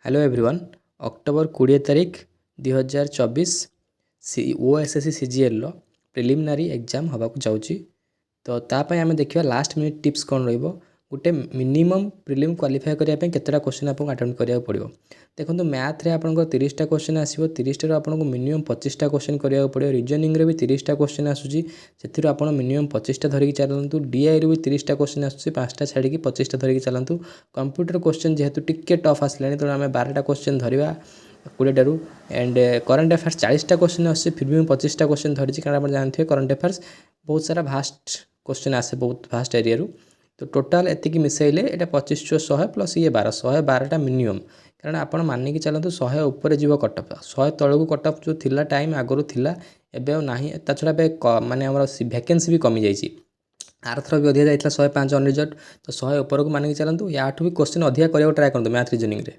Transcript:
Hello everyone. October 20 तारिख 2024 OSSC CGL preliminary exam होबाक जाउची। तो तापाई आम देखा लास्ट मिनिट टिप्स कौन रही गोटे मिनिमम प्रिलिम क्वालिफाई करने केतटा क्वेश्चन आपको अटेम्प्ट करा पड़ो। देखो मैथ रे आपको 30टा क्वेश्चन आसो 30 आपको मिनिमम 25टा क्वेश्चन करा पड़ो। रिजनिंग रे भी 30टा क्वेश्चन आसूसी से आपको मिनिमम 25टा धरिकी चलतु। डीआई रू भी 30टा क्वेश्चन आसूसी 5टा छाड़ी 25टा धरिकी चलतु। कंप्यूटर क्वेश्चन जेहेतु टिके टफ आसलानी तेणु आम 12टा क्वेश्चन धरवा 20टारू। एंड करंट अफेयर्स 40टा क्वेश्चन आसे फिर भी 25टा क्वेश्चन धरी कारण आप जानते हैं करंट अफेयर्स बहुत सारा भास्ट क्वेश्चन आसे बहुत भास्ट एरिया रू। तो टोटाल एतिकी मिसेले ये 25 × 100 प्लस ये 12टा मिनिमम कारण आप मानिकी चलते 100 उपर जीव कटअफ 100 तलू कटअफ जो थिला टाइम आगुरी थिला एबे ना ता छड़ा माने आम वैकेंसी भी कमी जाइए। आरथर भी अधिका जाता 105 अनरिजर्व तो 100 उपरक मानिकी चलतु। या भी क्वेश्चन अधिका करने ट्राए करते मैथ रिजनिंग रे।